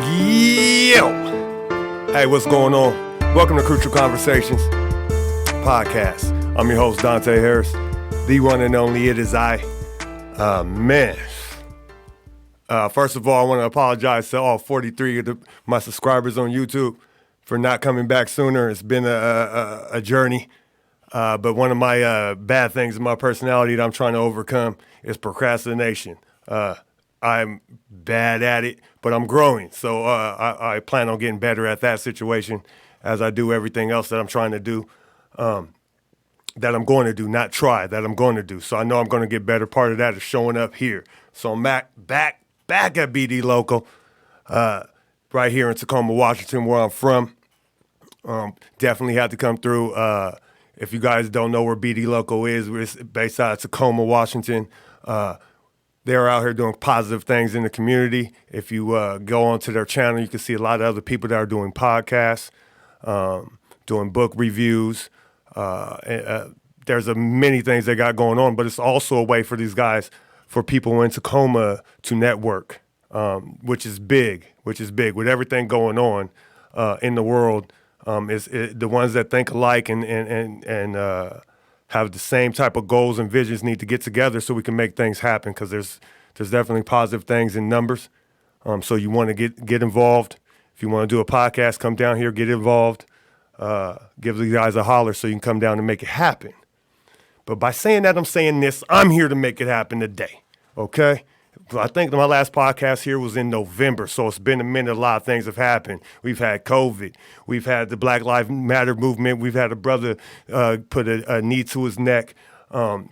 Yo! Hey, what's going on? Welcome to Crucial Conversations podcast. I'm your host, Dontay Harris. The one and only It Is I. Man. First of all, I want to apologize to all 43 of my subscribers on YouTube for not coming back sooner. It's been a journey. But one of my bad things in my personality that I'm trying to overcome is procrastination. I'm bad at it, but I'm growing. So I plan on getting better at that situation as I do everything else that I'm trying to do, that I'm going to do, not try, that I'm going to do. So I know I'm going to get better. Part of that is showing up here. So I'm back at BD Local, right here in Tacoma, Washington, where I'm from. Definitely had to come through. If you guys don't know where BD Local is, we're based out of Tacoma, Washington. They're out here doing positive things in the community. If you go onto their channel, you can see a lot of other people that are doing podcasts, doing book reviews. There's many things they got going on, but it's also a way for these guys, for people in Tacoma to network, which is big. With everything going on in the world, the ones that think alike and have the same type of goals and visions need to get together so we can make things happen, because there's definitely positive things in numbers. So you want to get involved. If you want to do a podcast, come down here, get involved. Give these guys a holler so you can come down and make it happen. But by saying that, I'm saying this, I'm here to make it happen today, okay? I think my last podcast here was in November, so it's been a minute. A lot of things have happened. We've had COVID. We've had the Black Lives Matter movement. We've had a brother put a knee to his neck and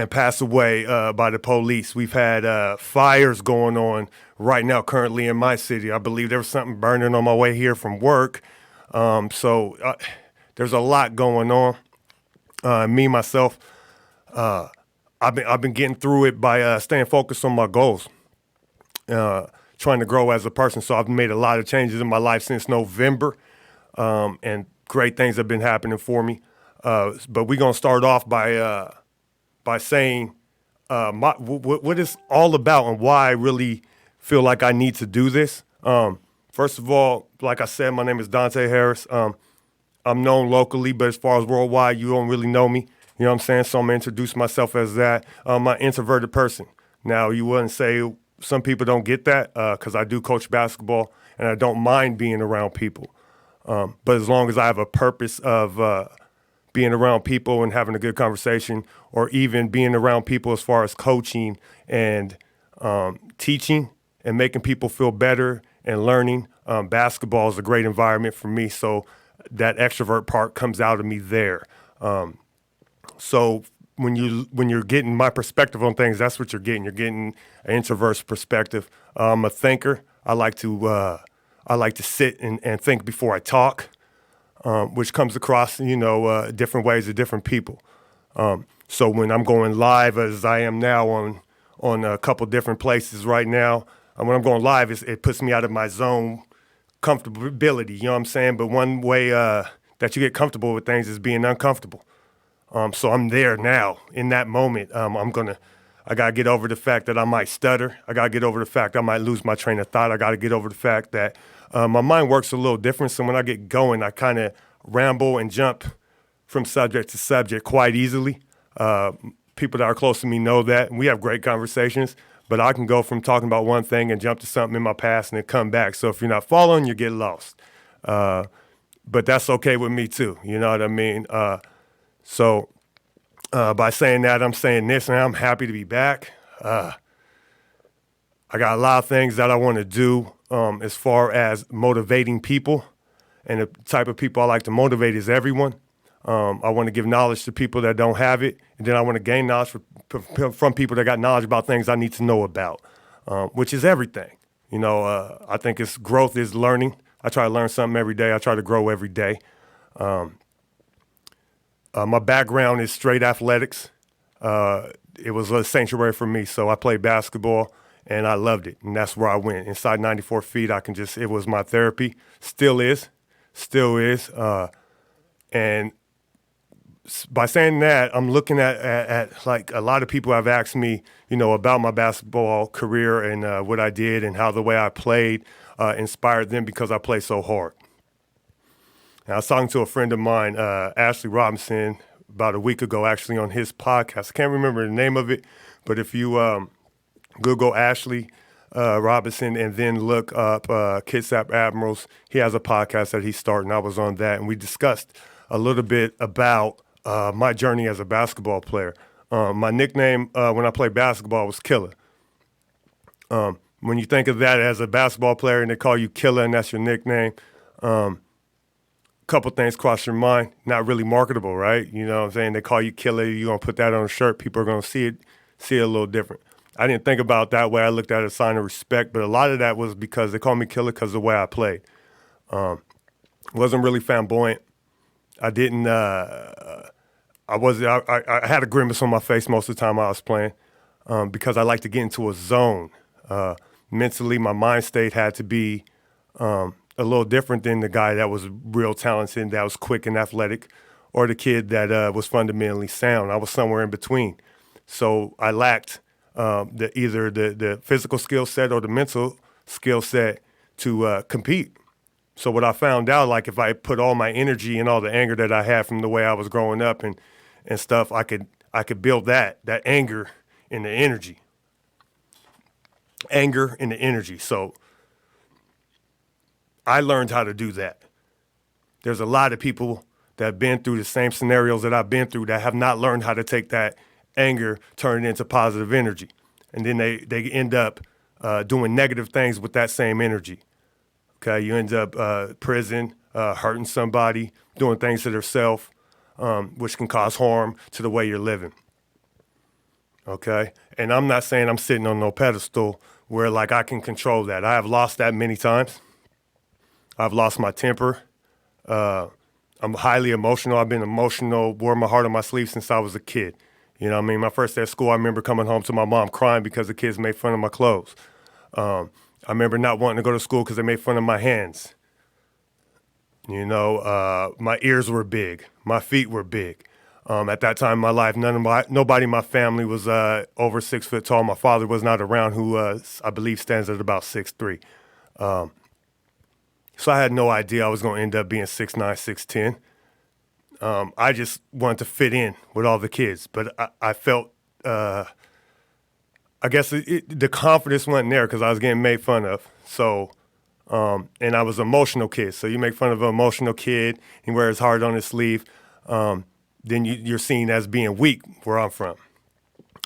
pass away by the police. We've had fires going on right now currently in my city. I believe there was something burning on my way here from work. So there's a lot going on. Me, myself, I've been getting through it by staying focused on my goals, trying to grow as a person. So I've made a lot of changes in my life since November, and great things have been happening for me. But we're gonna start off by saying what it's all about and why I really feel like I need to do this. First of all, like I said, my name is Dontay Harris. I'm known locally, but as far as worldwide, you don't really know me. You know what I'm saying? So I'm going to introduce myself as that. I'm an introverted person. Now, you wouldn't say some people don't get that, because I do coach basketball, and I don't mind being around people. But as long as I have a purpose of being around people and having a good conversation, or even being around people as far as coaching and teaching and making people feel better and learning, basketball is a great environment for me. So that extrovert part comes out of me there. So when you're getting my perspective on things, that's what you're getting. You're getting an introvert's perspective. I'm a thinker. I like to sit and think before I talk, which comes across different ways to different people. So when I'm going live, as I am now on a couple different places right now, when I'm going live, it puts me out of my zone comfortability. You know what I'm saying? But one way that you get comfortable with things is being uncomfortable. So I'm there now in that moment. I got to get over the fact that I might stutter. I got to get over the fact I might lose my train of thought. I got to get over the fact that my mind works a little different. So when I get going, I kind of ramble and jump from subject to subject quite easily. People that are close to me know that. We have great conversations, but I can go from talking about one thing and jump to something in my past and then come back. So if you're not following, you get lost. But that's okay with me too. You know what I mean? So by saying that, I'm saying this, and I'm happy to be back. I got a lot of things that I want to do as far as motivating people. And the type of people I like to motivate is everyone. I want to give knowledge to people that don't have it. And then I want to gain knowledge from people that got knowledge about things I need to know about, which is everything. I think growth is learning. I try to learn something every day. I try to grow every day. My background is straight athletics. It was a sanctuary for me, so I played basketball, and I loved it, and that's where I went. Inside 94 feet, it was my therapy. Still is. And by saying that, I'm looking at like a lot of people have asked me, about my basketball career and what I did and how the way I played inspired them because I play so hard. And I was talking to a friend of mine, Ashley Robinson, about a week ago, actually on his podcast. I can't remember the name of it, but if you Google Ashley Robinson and then look up Kitsap Admirals, he has a podcast that he's starting. I was on that, and we discussed a little bit about my journey as a basketball player. My nickname when I played basketball was Killer. When you think of that as a basketball player and they call you Killer and that's your nickname, couple things cross your mind. Not really marketable, right? You know what I'm saying? They call you Killer. You're going to put that on a shirt. People are going to see it a little different. I didn't think about it that way. I looked at it as a sign of respect, but a lot of that was because they called me Killer because of the way I played. Wasn't really flamboyant. I didn't. I had a grimace on my face most of the time I was playing because I like to get into a zone. Mentally, my mind state had to be a little different than the guy that was real talented, that was quick and athletic, or the kid that was fundamentally sound. I was somewhere in between. So I lacked either the physical skill set or the mental skill set to compete. So what I found out, like if I put all my energy and all the anger that I had from the way I was growing up and stuff, I could build that anger and the energy. Anger and the energy. So I learned how to do that. There's a lot of people that have been through the same scenarios that I've been through that have not learned how to take that anger, turn it into positive energy. And then they end up doing negative things with that same energy. Okay, you end up prison, hurting somebody, doing things to themselves, which can cause harm to the way you're living. Okay, and I'm not saying I'm sitting on no pedestal where like I can control that. I have lost that many times. I've lost my temper. I'm highly emotional. I've been emotional, wore my heart on my sleeve since I was a kid. You know what I mean? My first day of school, I remember coming home to my mom crying because the kids made fun of my clothes. I remember not wanting to go to school because they made fun of my hands. My ears were big. My feet were big. At that time in my life, nobody in my family was over 6 foot tall. My father was not around, who I believe stands at about 6'3". So I had no idea I was going to end up being 6'9", 6'10". I just wanted to fit in with all the kids, but I felt, I guess the confidence wasn't there because I was getting made fun of. So, and I was an emotional kid. So you make fun of an emotional kid, he wears his heart on his sleeve, then you're seen as being weak where I'm from,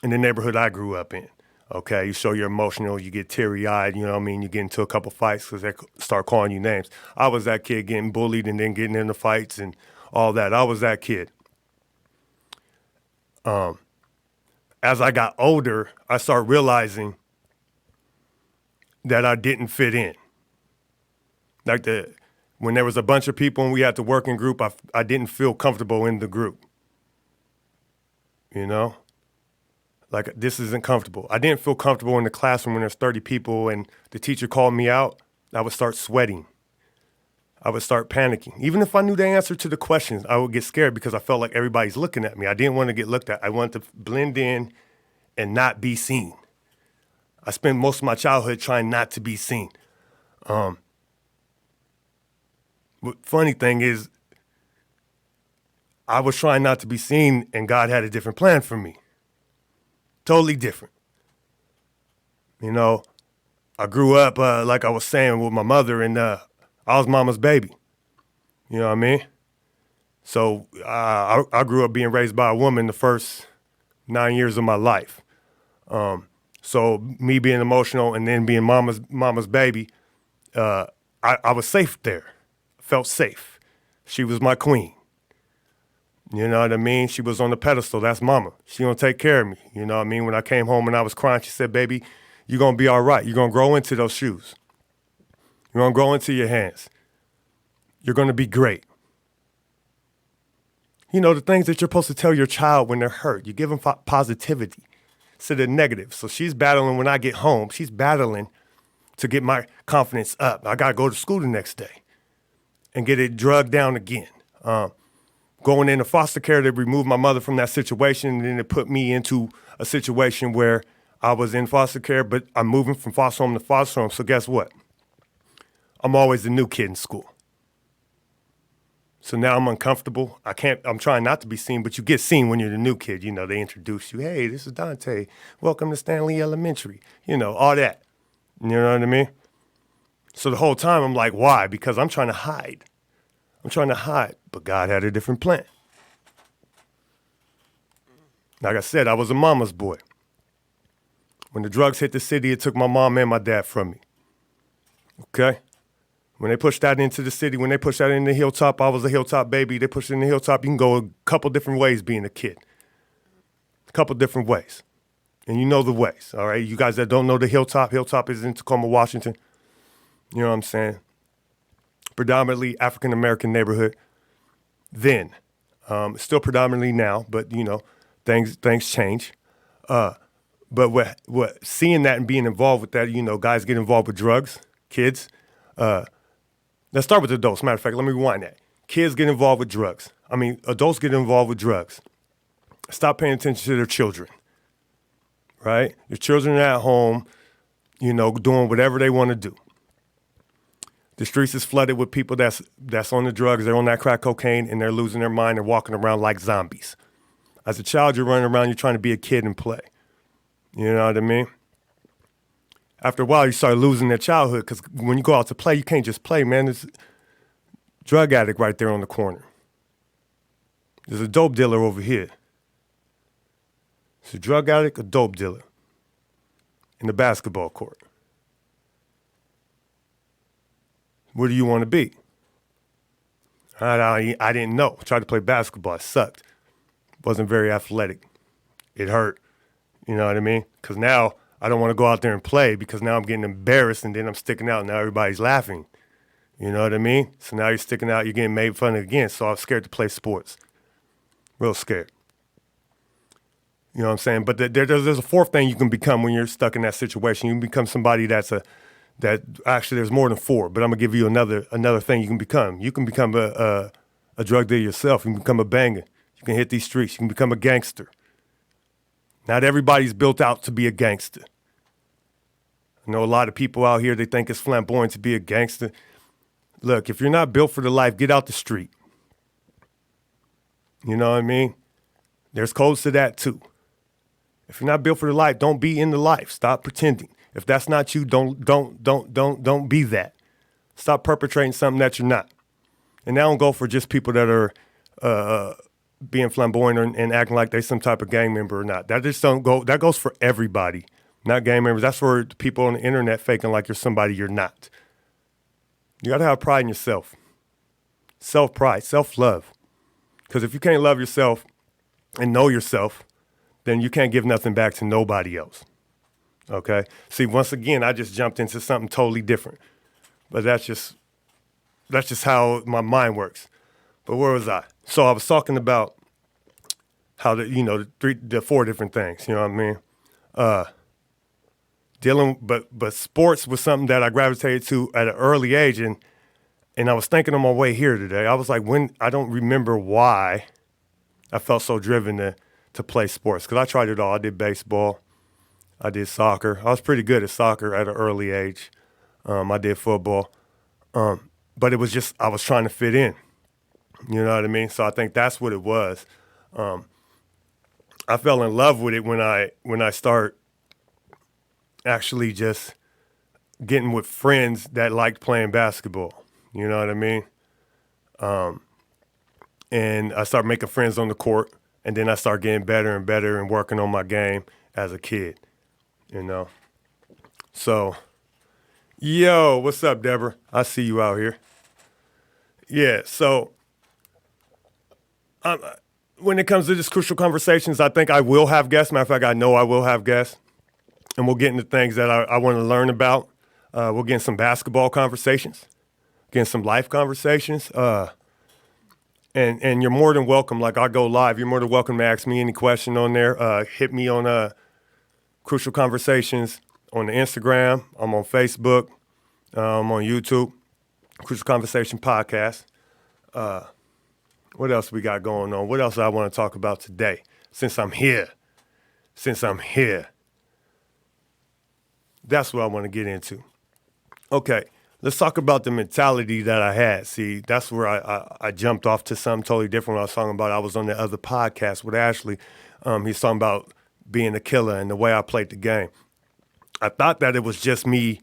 in the neighborhood I grew up in. Okay, you show you're emotional, you get teary-eyed, you know what I mean? You get into a couple fights because they start calling you names. I was that kid getting bullied and then getting into fights and all that. I was that kid. As I got older, I started realizing that I didn't fit in. Like when there was a bunch of people and we had to work in group, I didn't feel comfortable in the group. You know? Like, this isn't comfortable. I didn't feel comfortable in the classroom when there's 30 people and the teacher called me out. I would start sweating. I would start panicking. Even if I knew the answer to the questions, I would get scared because I felt like everybody's looking at me. I didn't want to get looked at. I wanted to blend in and not be seen. I spent most of my childhood trying not to be seen. But funny thing is, I was trying not to be seen and God had a different plan for me. Totally different. I grew up, like I was saying, with my mother, and I was mama's baby. You know what I mean? So I grew up being raised by a woman the first 9 years of my life. So me being emotional and then being mama's baby, I was safe there. Felt safe. She was my queen. You know what I mean? She was on the pedestal. That's mama. She gonna take care of me. You know what I mean? When I came home and I was crying, she said, baby, you're gonna be all right. You're gonna grow into those shoes. You're gonna grow into your hands. You're gonna be great. The things that you're supposed to tell your child when they're hurt. You give them positivity instead of negative. So she's battling when I get home. She's battling to get my confidence up. I gotta go to school the next day and get it drugged down again. going into foster care to remove my mother from that situation, and then it put me into a situation where I was in foster care, but I'm moving from foster home to foster home. So guess what? I'm always the new kid in school. So now I'm uncomfortable. I'm trying not to be seen, but you get seen when you're the new kid. You know, they introduce you. Hey, this is Dontay. Welcome to Stanley Elementary. You know, all that. You know what I mean? So the whole time I'm like, why? Because I'm trying to hide. But God had a different plan. Like I said, I was a mama's boy. When the drugs hit the city, it took my mom and my dad from me. Okay? When they pushed that into the city, when they pushed that in the hilltop, I was a hilltop baby. They pushed it in the hilltop. You can go a couple different ways being a kid. A couple different ways. And you know the ways, all right? You guys that don't know the hilltop is in Tacoma, Washington. You know what I'm saying? Predominantly African-American neighborhood then. Still predominantly now, but, you know, things change. But what seeing that and being involved with that, you know, guys get involved with drugs, kids. Let's start with adults. Matter of fact, let me rewind that. Kids get involved with drugs. Adults get involved with drugs. Stop paying attention to their children, right? Your children are at home, you know, doing whatever they want to do. The streets is flooded with people that's on the drugs. They're on that crack cocaine, and they're losing their mind and walking around like zombies. As a child, you're running around, you're trying to be a kid and play. You know what I mean? After a while, you start losing their childhood because when you go out to play, you can't just play, man. There's a drug addict right there on the corner. There's a dope dealer over here. It's a drug addict, a dope dealer in the basketball court. Where do you want to be? I didn't know. I tried to play basketball. It sucked. Wasn't very athletic. It hurt. You know what I mean? Because now I don't want to go out there and play because now I'm getting embarrassed and then I'm sticking out and now everybody's laughing. You know what I mean? So now you're sticking out, you're getting made fun of again. So I was scared to play sports. Real scared. You know what I'm saying? But there's a fourth thing you can become when you're stuck in that situation. You can become somebody that actually there's more than four, but I'm going to give you another thing you can become. You can become a drug dealer yourself. You can become a banger. You can hit these streets. You can become a gangster. Not everybody's built out to be a gangster. I know a lot of people out here, they think it's flamboyant to be a gangster. Look, if you're not built for the life, get out the street. You know what I mean? There's codes to that too. If you're not built for the life, don't be in the life. Stop pretending. If that's not you, don't be that. Stop perpetrating something that you're not. And that don't go for just people that are being flamboyant and acting like they some type of gang member or not. That just don't go. That goes for everybody, not gang members. That's for people on the internet faking like you're somebody you're not. You got to have pride in yourself. Self-pride, self-love. Because if you can't love yourself and know yourself, then you can't give nothing back to nobody else. Okay? See, once again, I just jumped into something totally different. But that's just how my mind works. But where was I? So I was talking about how the four different things, you know what I mean? But sports was something that I gravitated to at an early age, and I was thinking on my way here today, I was like, I don't remember why I felt so driven to play sports, because I tried it all. I did baseball, I did soccer. I was pretty good at soccer at an early age. I did football, but it was just I was trying to fit in. You know what I mean? So I think that's what it was. I fell in love with it when I start actually just getting with friends that liked playing basketball. You know what I mean? And I started making friends on the court, and then I started getting better and better and working on my game as a kid, you know? So, yo, what's up, Deborah? I see you out here. Yeah, so when it comes to these crucial conversations, I think I will have guests. Matter of fact, I know I will have guests. And we'll get into things that I want to learn about. We'll get in some basketball conversations, get in some life conversations. And you're more than welcome. Like, I go live. You're more than welcome to ask me any question on there. Hit me on Crucial Conversations on the Instagram. I'm on Facebook. I'm on YouTube. Crucial Conversation Podcast. What else we got going on? What else I want to talk about today? Since I'm here. That's what I want to get into. Okay, let's talk about the mentality that I had. See, that's where I jumped off to something totally different when I was talking about I was on the other podcast with Ashley. He's talking about being a killer and the way I played the game. I thought that it was just me,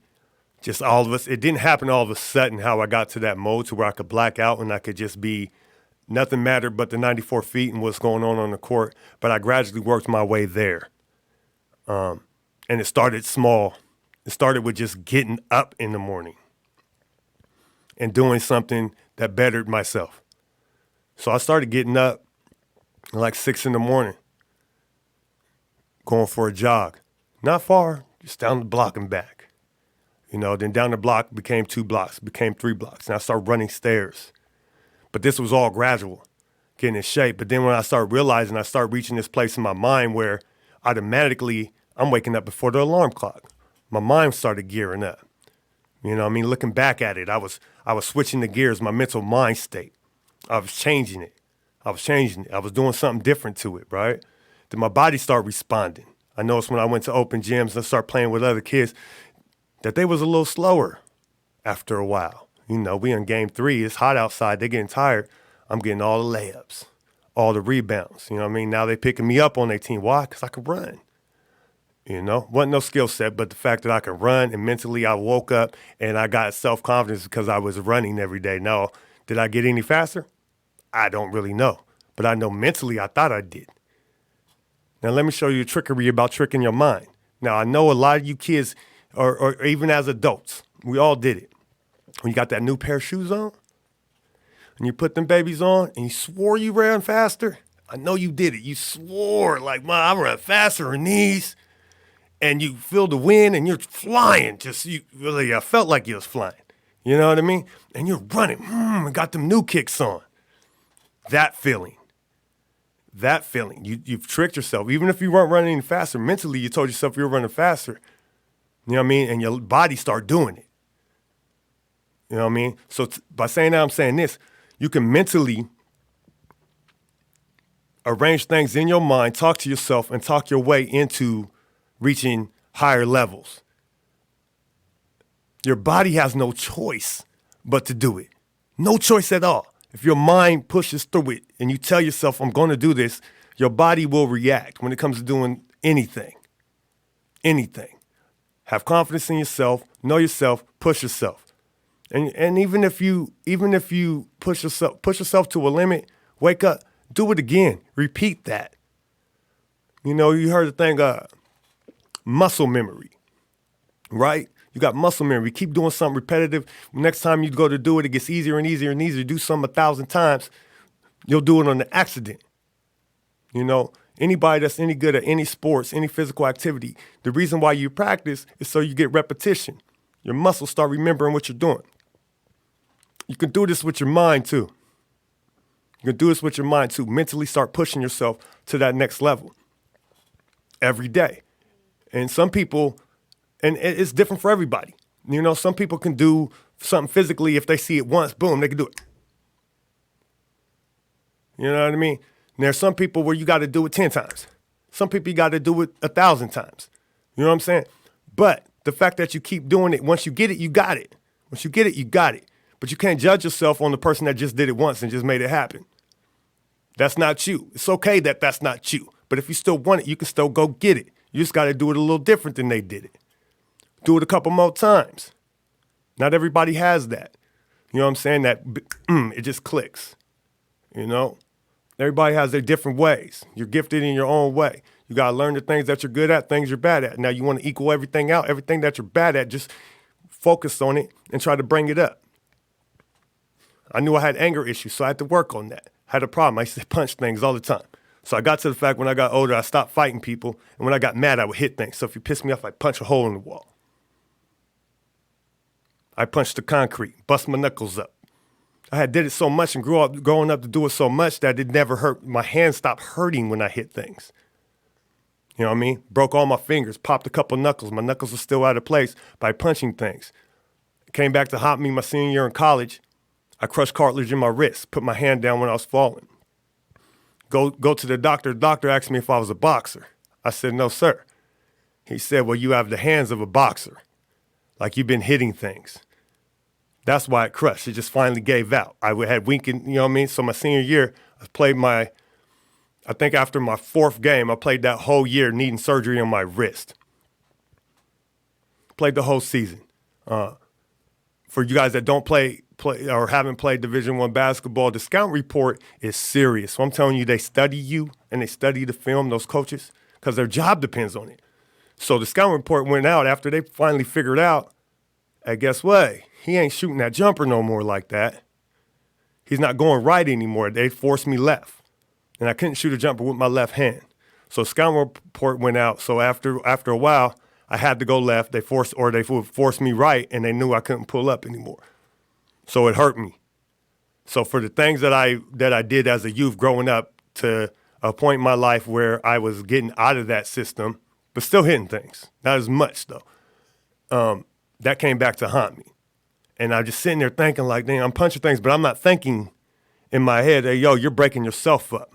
just all of us. It didn't happen all of a sudden how I got to that mode to where I could black out and I could just be, nothing mattered but the 94 feet and what's going on the court. But I gradually worked my way there. And it started small. It started with just getting up in the morning and doing something that bettered myself. So I started getting up like 6 in the morning, going for a jog. Not far, just down the block and back. Then down the block became 2 blocks, became 3 blocks. And I started running stairs. But this was all gradual, getting in shape. But then when I started realizing, I started reaching this place in my mind where automatically I'm waking up before the alarm clock. My mind started gearing up. Looking back at it, I was switching the gears, my mental mind state. I was changing it. I was doing something different to it, right? Then my body started responding. I noticed when I went to open gyms and started playing with other kids that they was a little slower after a while. We in game 3. It's hot outside. They're getting tired. I'm getting all the layups, all the rebounds. Now they picking me up on their team. Why? Because I can run. Wasn't no skill set, but the fact that I could run and mentally I woke up and I got self-confidence because I was running every day. Now, did I get any faster? I don't really know. But I know mentally I thought I did. Now, let me show you a trickery about tricking your mind. Now, I know a lot of you kids, or even as adults, we all did it. When you got that new pair of shoes on and you put them babies on and you swore you ran faster, I know you did it. You swore like, I run faster than these. And you feel the wind and you're flying. I felt like you was flying. You know what I mean? And you're running and got them new kicks on. That feeling, you've tricked yourself. Even if you weren't running any faster, mentally you told yourself you were running faster. You know what I mean? And your body started doing it. You know what I mean? So by saying that, I'm saying this. You can mentally arrange things in your mind, talk to yourself, and talk your way into reaching higher levels. Your body has no choice but to do it. No choice at all. If your mind pushes through it and you tell yourself, I'm going to do this, your body will react when it comes to doing anything. Anything. Have confidence in yourself, know yourself, push yourself. And even if you push yourself to a limit, wake up, do it again, repeat that. You heard the thing, muscle memory, right? You got muscle memory. Keep doing something repetitive. Next time you go to do it, it gets easier and easier and easier. Do something 1,000 times, you'll do it on an accident. Anybody that's any good at any sports, any physical activity, the reason why you practice is so you get repetition. Your muscles start remembering what you're doing. You can do this with your mind too. Mentally start pushing yourself to that next level every day. And some people, and it's different for everybody. Some people can do something physically. If they see it once, boom, they can do it. You know what I mean? And there's some people where you got to do it 10 times. Some people you got to do it 1,000 times. You know what I'm saying? But the fact that you keep doing it, once you get it, you got it. Once you get it, you got it. But you can't judge yourself on the person that just did it once and just made it happen. That's not you. It's okay that that's not you. But if you still want it, you can still go get it. You just got to do it a little different than they did it. Do it a couple more times. Not everybody has that. You know what I'm saying? That it just clicks. Everybody has their different ways. You're gifted in your own way. You got to learn the things that you're good at, things you're bad at. Now you want to equal everything out. Everything that you're bad at, just focus on it and try to bring it up. I knew I had anger issues, so I had to work on that. I had a problem. I used to punch things all the time. So I got to the fact when I got older, I stopped fighting people. And when I got mad, I would hit things. So if you piss me off, I'd punch a hole in the wall. I punched the concrete, bust my knuckles up. I had did it so much and growing up to do it so much that it never hurt. My hands stopped hurting when I hit things. You know what I mean? Broke all my fingers, popped a couple knuckles. My knuckles were still out of place by punching things. It came back to haunt me my senior year in college. I crushed cartilage in my wrist, put my hand down when I was falling. Go to the doctor. The doctor asked me if I was a boxer. I said, no, sir. He said, well, you have the hands of a boxer. Like you've been hitting things. That's why it crushed. It just finally gave out. I had weakened, you know what I mean? So my senior year, I think after my 4th game, I played that whole year needing surgery on my wrist. Played the whole season. For you guys that don't play or haven't played Division I basketball, the scout report is serious. So I'm telling you, they study you and they study the film, those coaches, because their job depends on it. So the scout report went out after they finally figured out, and guess what? He ain't shooting that jumper no more like that. He's not going right anymore. They forced me left, and I couldn't shoot a jumper with my left hand. So scout report went out. So after a while, I had to go left. They would force me right, and they knew I couldn't pull up anymore. So it hurt me. So for the things that I did as a youth growing up to a point in my life where I was getting out of that system, but still hitting things, not as much though, that came back to haunt me. And I'm just sitting there thinking like, dang, I'm punching things, but I'm not thinking in my head, hey, yo, you're breaking yourself up.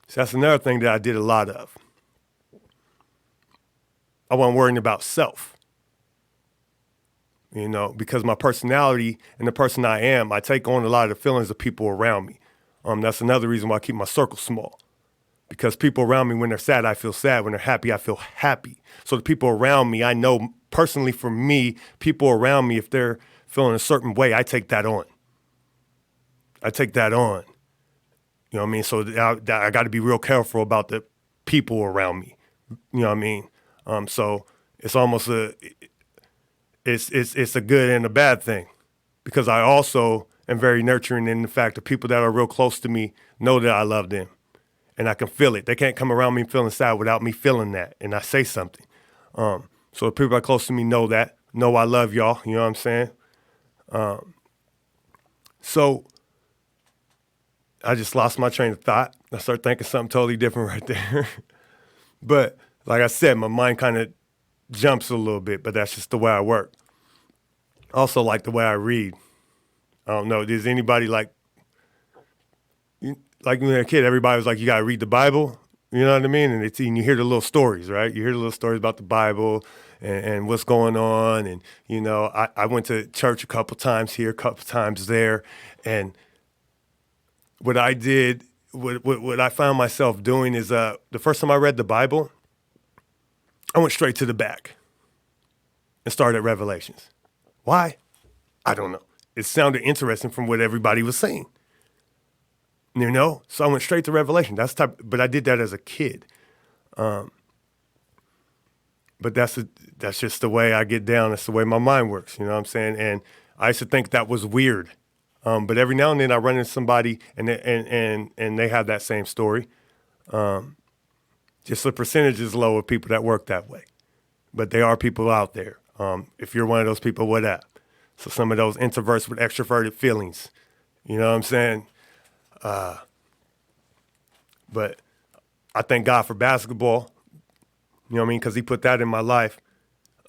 So that's another thing that I did a lot of. I wasn't worrying about self. You know, because my personality and the person I am, I take on a lot of the feelings of people around me. That's another reason why I keep my circle small. Because people around me, when they're sad, I feel sad. When they're happy, I feel happy. So the people around me, I know personally for me, people around me, if they're feeling a certain way, I take that on. You know what I mean? So I got to be real careful about the people around me. You know what I mean? So it's almost it's a good and a bad thing, because I also am very nurturing in the fact that people that are real close to me know that I love them, and I can feel it. They can't come around me feeling sad without me feeling that, and I say something. So the people that are close to me know that, know I love y'all. You know what I'm saying? So I just lost my train of thought. I started thinking something totally different right there. But like I said, my mind kind of jumps a little bit, but that's just the way I work. Also, like the way I read. I don't know. Does anybody like when you're a kid, everybody was like, you got to read the Bible. You know what I mean? And you hear the little stories, right? You hear the little stories about the Bible and what's going on. And, you know, I went to church a couple times here, a couple times there. And what I did, what I found myself doing is the first time I read the Bible, I went straight to the back and started at Revelations. Why? I don't know. It sounded interesting from what everybody was saying. You know? So I went straight to Revelation. But I did that as a kid. But that's just the way I get down. That's the way my mind works. You know what I'm saying? And I used to think that was weird. But every now and then I run into somebody and they have that same story. Just the percentage is low of people that work that way. But there are people out there. If you're one of those people, what up? So some of those introverts with extroverted feelings. You know what I'm saying? But I thank God for basketball. You know what I mean? Because he put that in my life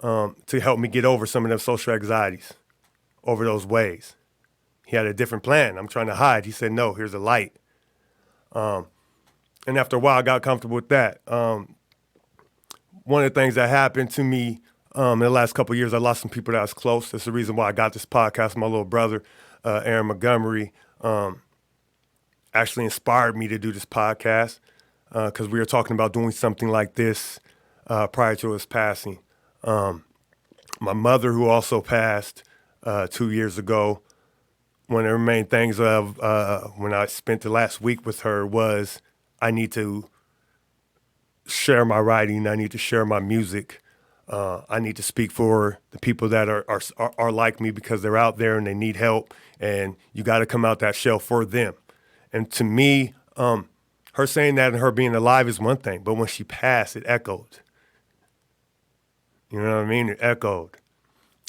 to help me get over some of those social anxieties, over those ways. He had a different plan. I'm trying to hide. He said, no, here's a light. And after a while, I got comfortable with that. One of the things that happened to me in the last couple of years, I lost some people that I was close. That's the reason why I got this podcast. My little brother, Aaron Montgomery, actually inspired me to do this podcast because we were talking about doing something like this prior to his passing. My mother, who also passed 2 years ago, one of the main things of when I spent the last week with her was I need to share my writing. I need to share my music. I need to speak for the people that are like me because they're out there and they need help. And you got to come out that shell for them. And to me, her saying that and her being alive is one thing, but when she passed, it echoed. You know what I mean? It echoed.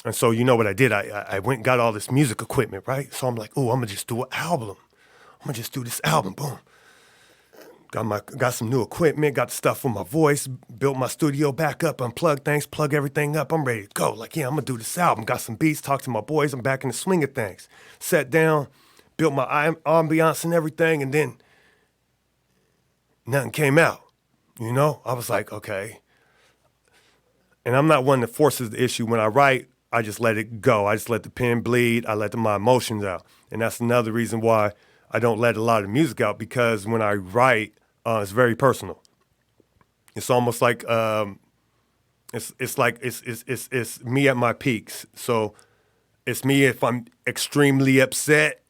And so you know what I did? I went and got all this music equipment, right? So I'm like, oh, I'm going to just do an album. I'm going to just do this album. Boom. got some new equipment, got the stuff for my voice, built my studio back up, unplugged things, plug everything up. I'm ready to go. Like, yeah, I'm gonna do this album. Got some beats, talked to my boys. I'm back in the swing of things. Sat down, built my ambiance and everything, and then nothing came out. You know, I was like, okay. And I'm not one that forces the issue. When I write, I just let it go. I just let the pen bleed. I let my emotions out. And that's another reason why I don't let a lot of music out, because when I write, it's very personal. It's almost like it's me at my peaks. So it's me if I'm extremely upset,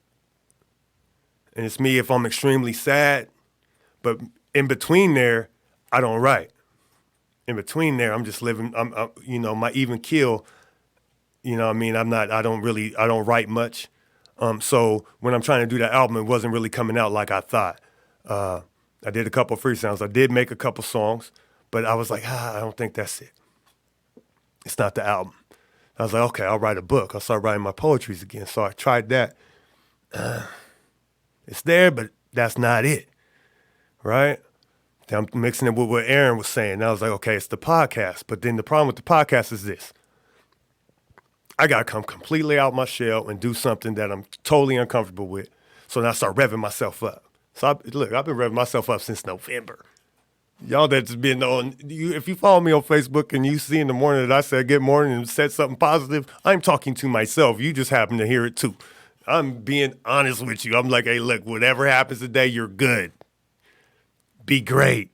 and it's me if I'm extremely sad. But in between there, I don't write. In between there, I'm just living. I'm my even keel. You know what I mean? I don't write much. So when I'm trying to do that album, it wasn't really coming out like I thought. I did a couple of freestyles. I did make a couple songs, but I was like, I don't think that's it. It's not the album. I was like, okay, I'll write a book. I'll start writing my poetries again. So I tried that. It's there, but that's not it, right? Then I'm mixing it with what Aaron was saying. And I was like, okay, it's the podcast. But then the problem with the podcast is this. I got to come completely out my shell and do something that I'm totally uncomfortable with. So then I start revving myself up. So I've been revving myself up since November. Y'all that's been on, if you follow me on Facebook and you see in the morning that I said good morning and said something positive, I'm talking to myself. You just happen to hear it too. I'm being honest with you. I'm like, hey, look, whatever happens today, you're good. Be great.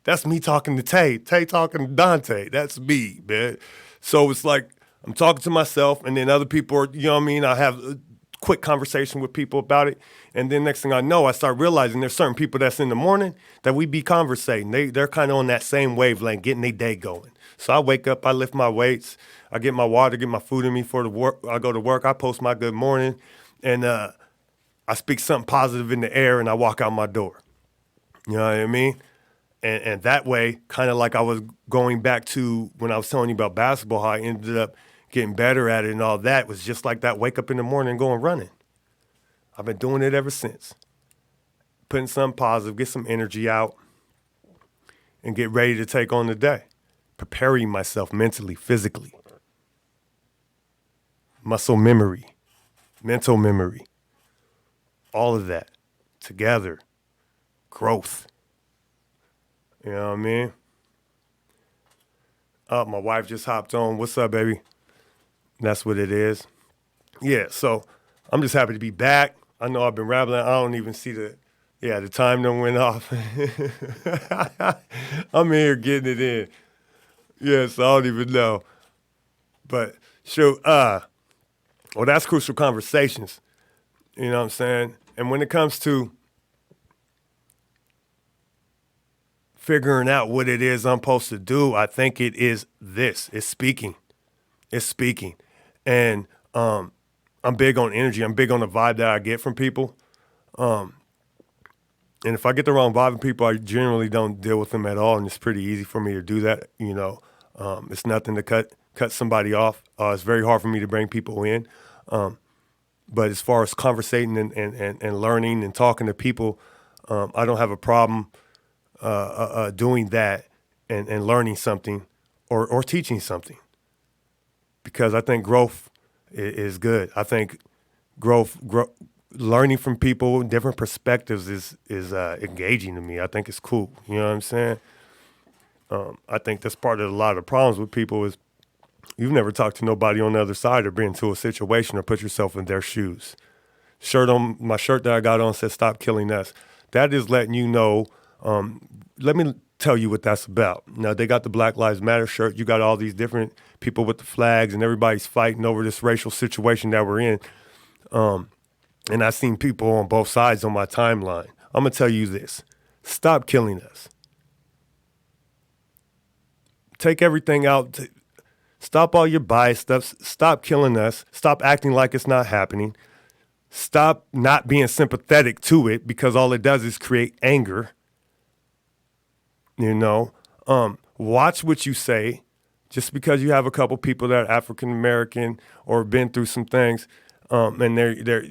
That's me talking to Tay. Tay talking to Dontay. That's me, man. So it's like, I'm talking to myself, and then other people are, you know what I mean? I have a quick conversation with people about it. And then next thing I know, I start realizing there's certain people that's in the morning that we be conversating. They're kind of on that same wavelength, getting their day going. So I wake up, I lift my weights, I get my water, get my food in me for the work. I go to work, I post my good morning, and I speak something positive in the air, and I walk out my door. You know what I mean? And that way, kind of like I was going back to when I was telling you about basketball, how I ended up getting better at it and all that, was just like that, wake up in the morning and going running. I've been doing it ever since. Putting something positive, get some energy out, and get ready to take on the day. Preparing myself mentally, physically. Muscle memory, mental memory, all of that together. Growth. You know what I mean? Oh, my wife just hopped on. What's up, baby? That's what it is. Yeah, so I'm just happy to be back. I know I've been rambling. I don't even see the time done went off. I'm here getting it in. Yes, I don't even know. But shoot, that's Crucial Conversations. You know what I'm saying? And when it comes to figuring out what it is I'm supposed to do, I think it is this. It's speaking. It's speaking. And I'm big on energy. I'm big on the vibe that I get from people. And if I get the wrong vibe from people, I generally don't deal with them at all. And it's pretty easy for me to do that. You know, it's nothing to cut somebody off. It's very hard for me to bring people in. But as far as conversating and learning and talking to people, I don't have a problem doing that and learning something or teaching something. Because I think growth is good. I think learning from people, different perspectives is engaging to me. I think it's cool. You know what I'm saying? I think that's part of a lot of the problems with people is you've never talked to nobody on the other side or been into a situation or put yourself in their shoes. My shirt that I got on says "Stop Killing Us." That is letting you know. Let me tell you what that's about. Now, they got the Black Lives Matter shirt. You got all these different people with the flags, and everybody's fighting over this racial situation that we're in. And I've seen people on both sides on my timeline. I'm going to tell you this. Stop killing us. Take everything out. Stop all your bias stuff. Stop killing us. Stop acting like it's not happening. Stop not being sympathetic to it, because all it does is create anger. You know, watch what you say. Just because you have a couple people that are African American or been through some things, and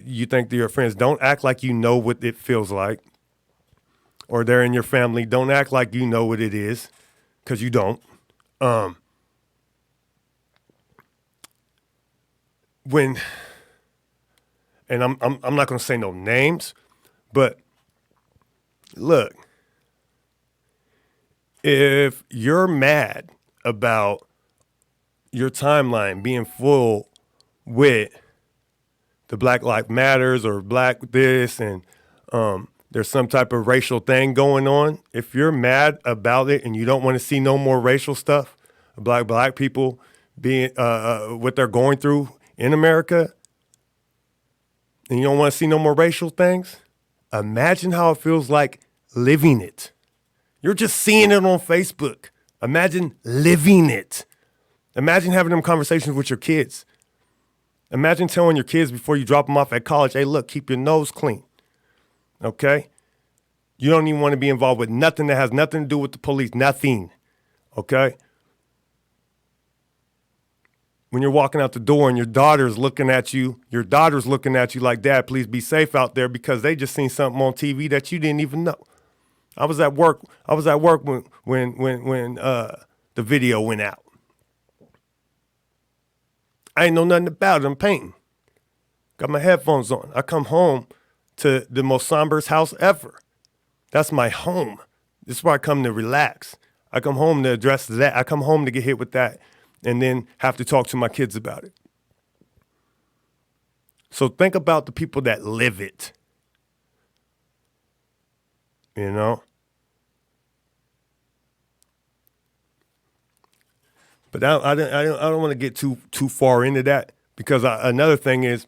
you think they're your friends, don't act like you know what it feels like. or they're in your family, don't act like you know what it is, because you don't. And I'm not going to say no names, but look, if you're mad about your timeline being full with the Black Lives Matters or Black this and there's some type of racial thing going on, if you're mad about it and you don't want to see no more racial stuff, black people being what they're going through in America, and you don't want to see no more racial things, imagine how it feels like living it. You're just seeing it on Facebook. Imagine living it. Imagine having them conversations with your kids. Imagine telling your kids before you drop them off at college, hey, look, keep your nose clean. Okay? You don't even want to be involved with nothing that has nothing to do with the police. Nothing. Okay? When you're walking out the door and your daughter's looking at you like, Dad, please be safe out there, because they just seen something on TV that you didn't even know. I was at work when the video went out. I ain't know nothing about it. I'm painting. Got my headphones on. I come home to the most somberest house ever. That's my home. This is where I come to relax. I come home to address that. I come home to get hit with that and then have to talk to my kids about it. So think about the people that live it. You know? But I don't want to get too far into that, because another thing is,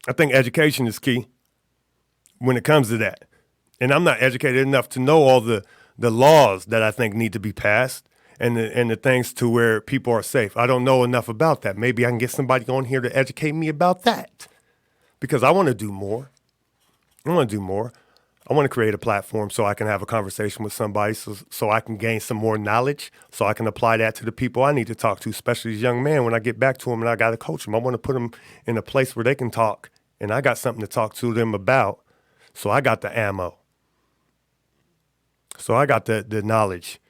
I think education is key when it comes to that. And I'm not educated enough to know all the laws that I think need to be passed and the things to where people are safe. I don't know enough about that. Maybe I can get somebody on here to educate me about that, because I want to do more. I want to create a platform so I can have a conversation with somebody so I can gain some more knowledge, so I can apply that to the people I need to talk to, especially these young men. When I get back to them and I got to coach them, I want to put them in a place where they can talk, and I got something to talk to them about, so I got the ammo. So I got the knowledge,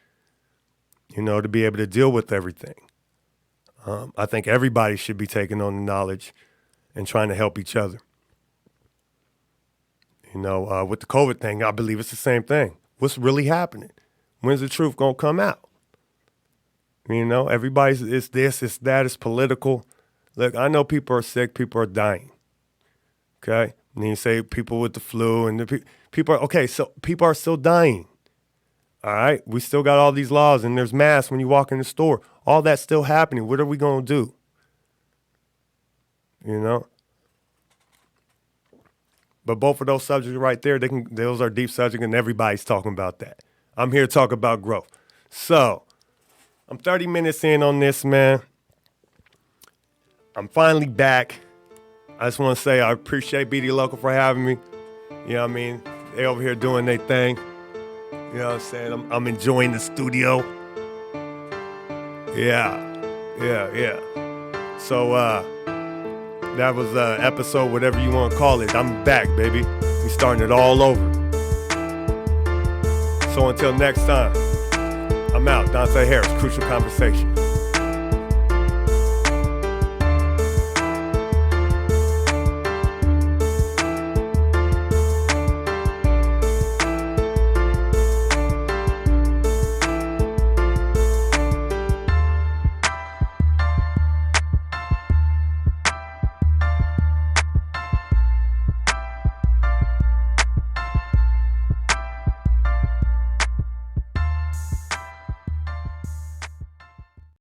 to be able to deal with everything. I think everybody should be taking on the knowledge and trying to help each other. With the COVID thing, I believe it's the same thing. What's really happening? When's the truth going to come out? Everybody's, it's this, it's that, it's political. Look, I know people are sick, people are dying. Okay? And then you say people with the flu and people are, okay, so people are still dying. All right? We still got all these laws, and there's masks when you walk in the store. All that's still happening. What are we going to do? But both of those subjects right there, those are deep subjects, and everybody's talking about that. I'm here to talk about growth. So, I'm 30 minutes in on this, man. I'm finally back. I just want to say I appreciate BD Local for having me. You know what I mean? They over here doing their thing. You know what I'm saying? I'm enjoying the studio. Yeah. So, that was episode, whatever you want to call it. I'm back, baby. We starting it all over. So until next time, I'm out. Dontay Harris, Crucial Conversation.